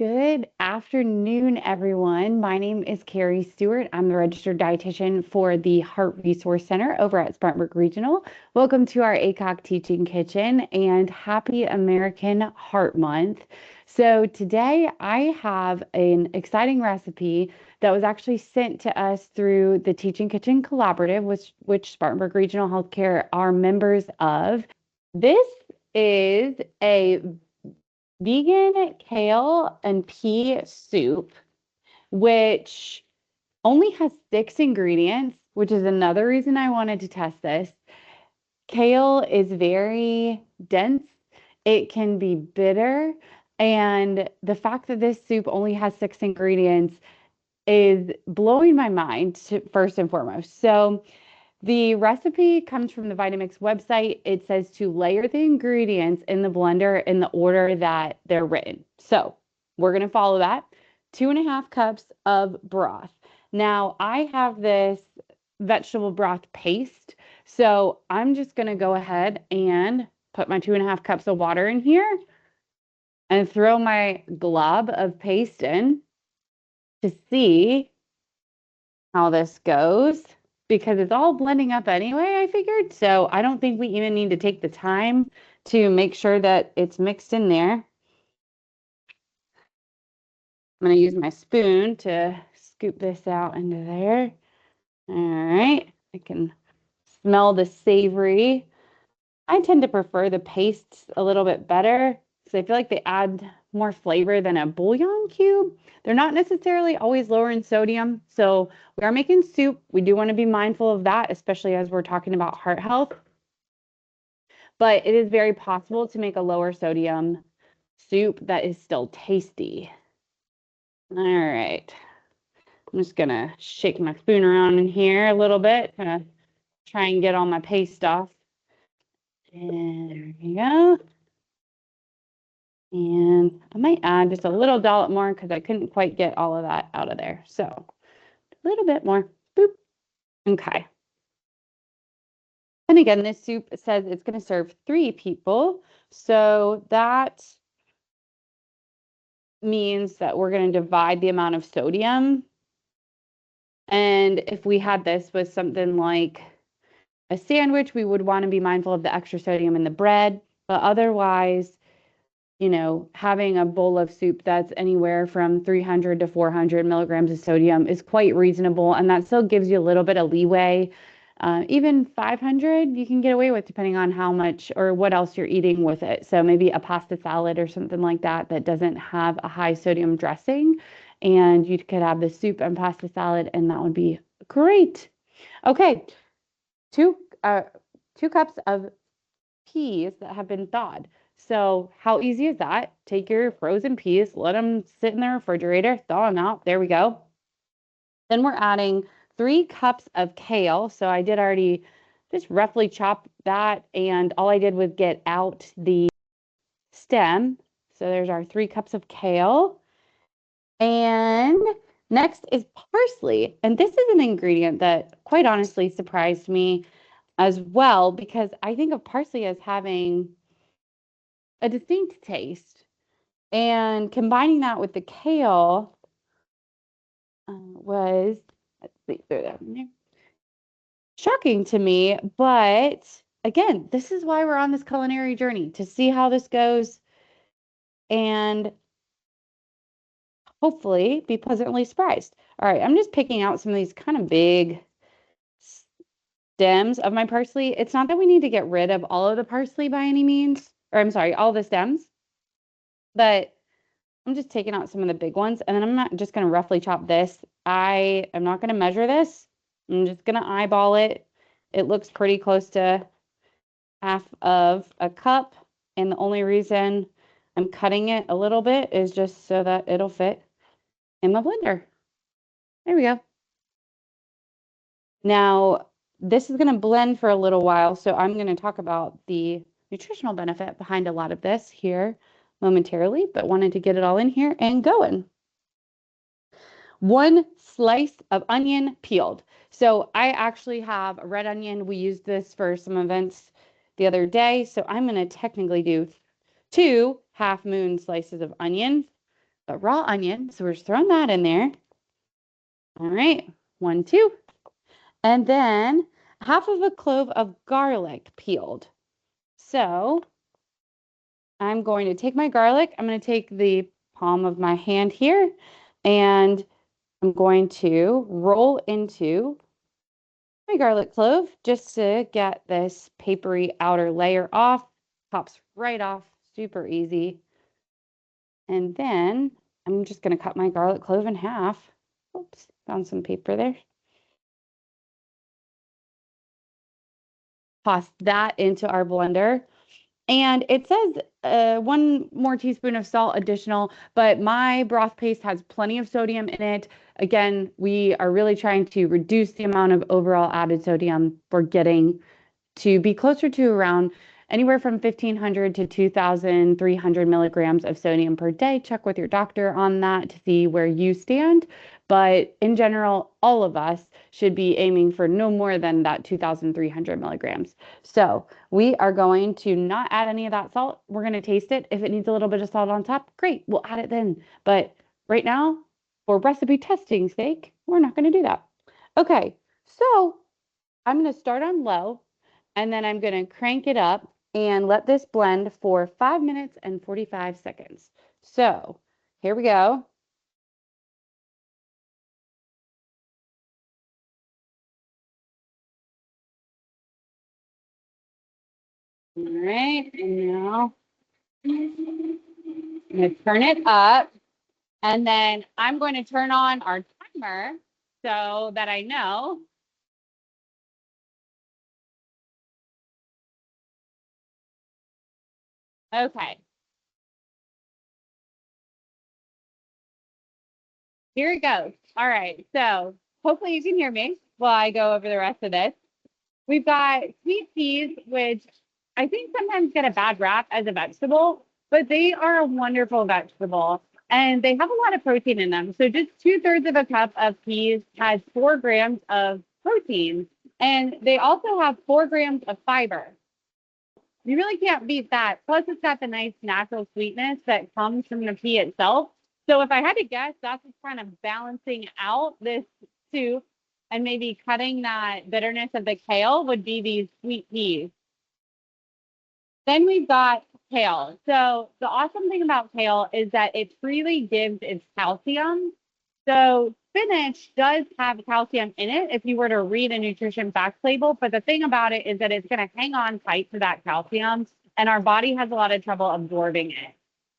Good afternoon, everyone. My name is Carrie Stewart. I'm the registered dietitian for the Heart Resource Center over at Spartanburg Regional. Welcome to our ACOG Teaching Kitchen and happy American Heart Month. So today I have an exciting recipe that was actually sent to us through the Teaching Kitchen Collaborative, which Spartanburg Regional Healthcare are members of. This is a vegan kale and pea soup, which only has 6 ingredients, which is another reason I wanted to test this. Kale is very dense. It can be bitter. And the fact that this soup only has 6 ingredients is blowing my mind, first and foremost. So the recipe comes from the Vitamix website. It says to layer the ingredients in the blender in the order that they're written. So we're going to follow that. 2.5 cups of broth. Now I have this vegetable broth paste. So I'm just going to go ahead and put my 2.5 cups of water in here and throw my glob of paste in to see how this goes, because it's all blending up anyway, I figured. So I don't think we even need to take the time to make sure that it's mixed in there. I'm going to use my spoon to scoop this out into there. All right. I can smell the savory. I tend to prefer the pastes a little bit better because I feel like they add more flavor than a bouillon cube. They're not necessarily always lower in sodium. So we are making soup. We do want to be mindful of that, especially as we're talking about heart health. But it is very possible to make a lower sodium soup that is still tasty. All right. I'm just going to shake my spoon around in here a little bit, kind of try and get all my paste off. And there we go. And I might add just a little dollop more because I couldn't quite get all of that out of there. So a little bit more. Boop. Okay. And again, this soup says it's going to serve 3 people. So that means that we're going to divide the amount of sodium. And if we had this with something like a sandwich, we would want to be mindful of the extra sodium in the bread. But otherwise, you know, having a bowl of soup that's anywhere from 300 to 400 milligrams of sodium is quite reasonable. And that still gives you a little bit of leeway. Even 500 you can get away with depending on how much or what else you're eating with it. So maybe a pasta salad or something like that that doesn't have a high sodium dressing. And you could have the soup and pasta salad, and that would be great. Okay, two cups of peas that have been thawed. So how easy is that? Take your frozen peas, let them sit in the refrigerator, thaw them out. There we go. Then we're adding 3 cups of kale. So I did already just roughly chop that, and all I did was get out the stem. So there's our 3 cups of kale. And next is parsley. And this is an ingredient that quite honestly surprised me as well, because I think of parsley as having a distinct taste. And combining that with the kale was, let's see, throw that in there, shocking to me. But again, this is why we're on this culinary journey, to see how this goes and hopefully be pleasantly surprised. All right, I'm just picking out some of these kind of big stems of my parsley. It's not that we need to get rid of all of the parsley by any means, or I'm sorry, all the stems, but I'm just taking out some of the big ones, and then I'm not just going to roughly chop this. I am not going to measure this. I'm just going to eyeball it. It looks pretty close to half of a cup, and the only reason I'm cutting it a little bit is just so that it'll fit in my blender. There we go. Now, this is going to blend for a little while, so I'm going to talk about the nutritional benefit behind a lot of this here momentarily, but wanted to get it all in here and going. 1 slice of onion peeled. So I actually have a red onion. We used this for some events the other day. So I'm going to technically do 2 half moon slices of onion. a raw onion. So we're just throwing that in there. All right, 1, 2. And then half of a clove of garlic peeled. So I'm going to take my garlic. I'm going to take the palm of my hand here and I'm going to roll into my garlic clove just to get this papery outer layer off. Pops right off, super easy. And then I'm just going to cut my garlic clove in half. Oops, found some paper there. Toss that into our blender. And it says 1 more teaspoon of salt additional, but my broth paste has plenty of sodium in it. Again, we are really trying to reduce the amount of overall added sodium we're getting to be closer to around anywhere from 1,500 to 2,300 milligrams of sodium per day. Check with your doctor on that to see where you stand. But in general, all of us should be aiming for no more than that 2,300 milligrams. So we are going to not add any of that salt. We're going to taste it. If it needs a little bit of salt on top, great, we'll add it then. But right now, for recipe testing sake, we're not going to do that. Okay, so I'm going to start on low and then I'm going to crank it up and let this blend for 5 minutes and 45 seconds. So here we go. All right, and now I'm going to turn it up and then I'm going to turn on our timer so that I know. Okay, here it goes. All right, so hopefully you can hear me while I go over the rest of this. We've got sweet peas, which I think sometimes get a bad rap as a vegetable, but they are a wonderful vegetable and they have a lot of protein in them. So just 2/3 of a cup of peas has 4 grams of protein, and they also have 4 grams of fiber. You really can't beat that. Plus, it's got the nice natural sweetness that comes from the pea itself. So if I had to guess, that's what's kind of balancing out this soup and maybe cutting that bitterness of the kale would be these sweet peas. Then we've got kale. So the awesome thing about kale is that it freely gives its calcium. So spinach does have calcium in it if you were to read a nutrition facts label, but the thing about it is that it's going to hang on tight to that calcium and our body has a lot of trouble absorbing it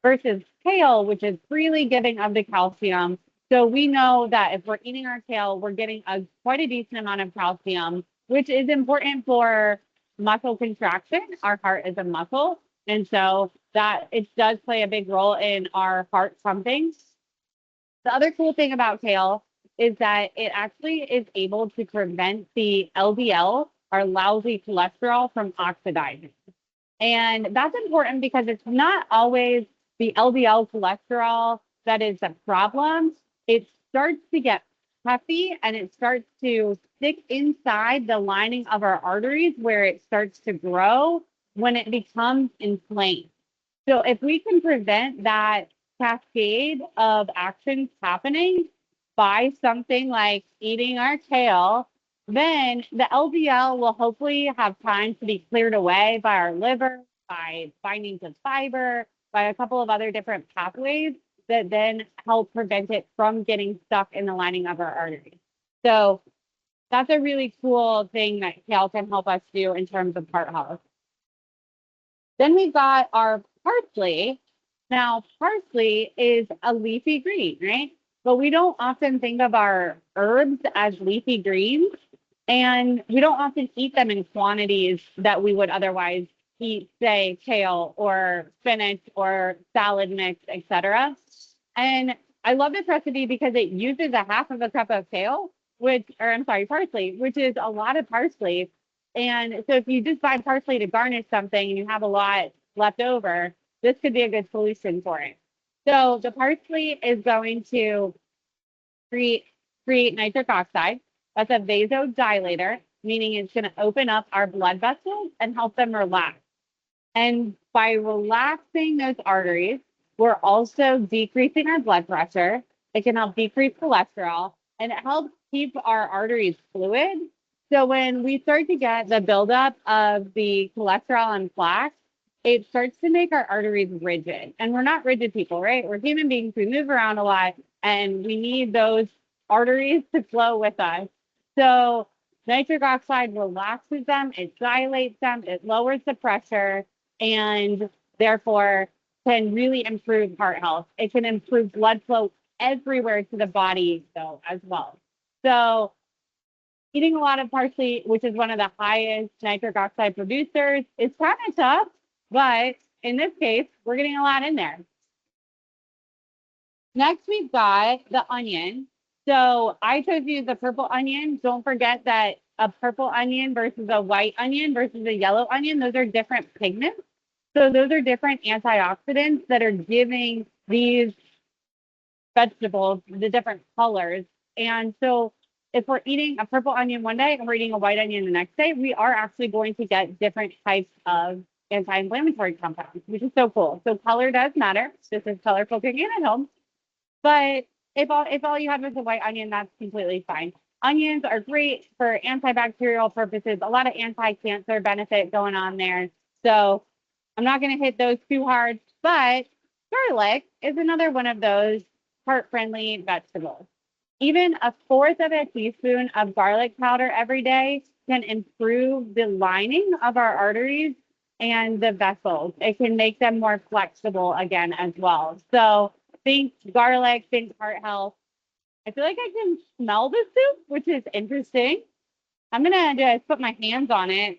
versus kale, which is freely giving of the calcium. So we know that if we're eating our kale, we're getting a quite a decent amount of calcium, which is important for muscle contraction. Our heart is a muscle. And so that it does play a big role in our heart pumping. The other cool thing about kale is that it actually is able to prevent the LDL, our lousy cholesterol, from oxidizing. And that's important because it's not always the LDL cholesterol that is the problem. It starts to get puffy and it starts to stick inside the lining of our arteries where it starts to grow when it becomes inflamed. So if we can prevent that cascade of actions happening by something like eating our kale, then the LDL will hopefully have time to be cleared away by our liver, by binding to fiber, by a couple of other different pathways that then help prevent it from getting stuck in the lining of our arteries. So that's a really cool thing that kale can help us do in terms of heart health. Then we've got our parsley. Now, parsley is a leafy green, right? But we don't often think of our herbs as leafy greens, and we don't often eat them in quantities that we would otherwise eat, say, kale or spinach or salad mix, etc. And I love this recipe because it uses a half of a cup of kale, or I'm sorry, parsley, which is a lot of parsley. And so if you just buy parsley to garnish something and you have a lot left over, this could be a good solution for it. So the parsley is going to create, create nitric oxide. That's a vasodilator, meaning it's going to open up our blood vessels and help them relax. And by relaxing those arteries, we're also decreasing our blood pressure. It can help decrease cholesterol and it helps keep our arteries fluid. So when we start to get the buildup of the cholesterol and plaque, it starts to make our arteries rigid. And we're not rigid people, right? We're human beings. We move around a lot and we need those arteries to flow with us. So nitric oxide relaxes them, it dilates them, it lowers the pressure, and therefore can really improve heart health. It can improve blood flow everywhere to the body, though, as well. So eating a lot of parsley, which is one of the highest nitric oxide producers, is kind of tough, but in this case, we're getting a lot in there. Next, we've got the onion. So I chose to use the purple onion. Don't forget that a purple onion versus a white onion versus a yellow onion, those are different pigments. So those are different antioxidants that are giving these vegetables the different colors. And so if we're eating a purple onion one day and we're eating a white onion the next day, we are actually going to get different types of anti-inflammatory compounds, which is so cool. So color does matter. This is colorful cooking at home. But if all you have is a white onion, that's completely fine. Onions are great for antibacterial purposes, a lot of anti-cancer benefit going on there. So I'm not going to hit those too hard, but garlic is another one of those heart-friendly vegetables. Even a fourth of a teaspoon of garlic powder every day can improve the lining of our arteries and the vessels. It can make them more flexible again as well. So think garlic, think heart health. I feel like I can smell the soup, which is interesting. I'm gonna just put my hands on it.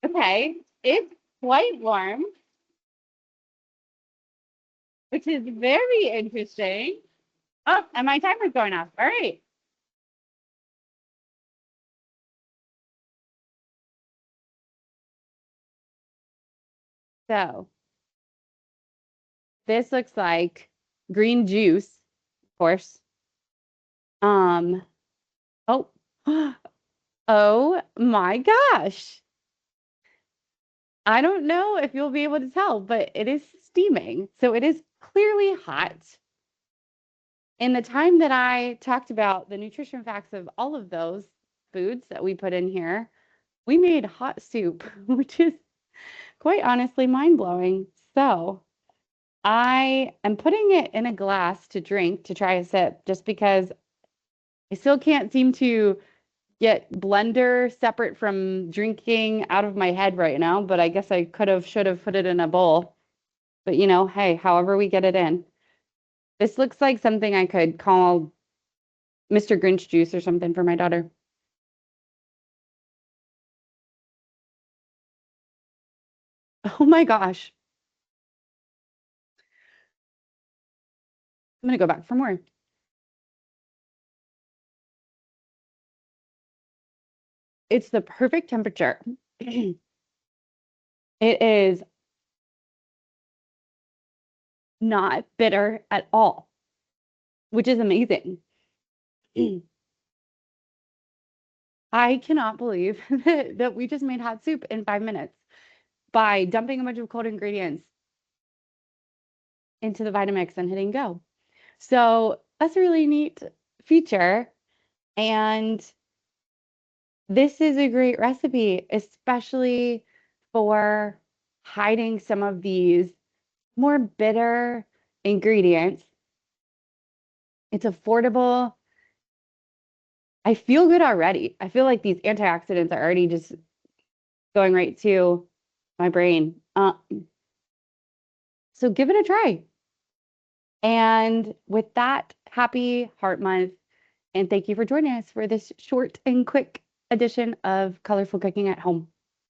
Okay, it's quite warm, which is very interesting. Oh, and my timer's going off. All right. So this looks like green juice, of course. Um, oh, oh my gosh. I don't know if you'll be able to tell, but it is steaming. So it is clearly hot. In the time that I talked about the nutrition facts of all of those foods that we put in here, we made hot soup, which is quite honestly mind blowing. So I am putting it in a glass to drink to try a sip just because I still can't seem to get blender separate from drinking out of my head right now, but I guess I should have put it in a bowl. But hey, however we get it in. This looks like something I could call Mr. Grinch juice or something for my daughter. Oh my gosh. I'm gonna go back for more. It's the perfect temperature. It is not bitter at all, which is amazing. I cannot believe that we just made hot soup in 5 minutes by dumping a bunch of cold ingredients into the Vitamix and hitting go. So that's a really neat feature. And this is a great recipe, especially for hiding some of these more bitter ingredients. It's affordable. I feel good already. I feel like these antioxidants are already just going right to my brain. So give it a try. And with that, happy Heart Month. And thank you for joining us for this short and quick edition of Colorful Cooking at Home.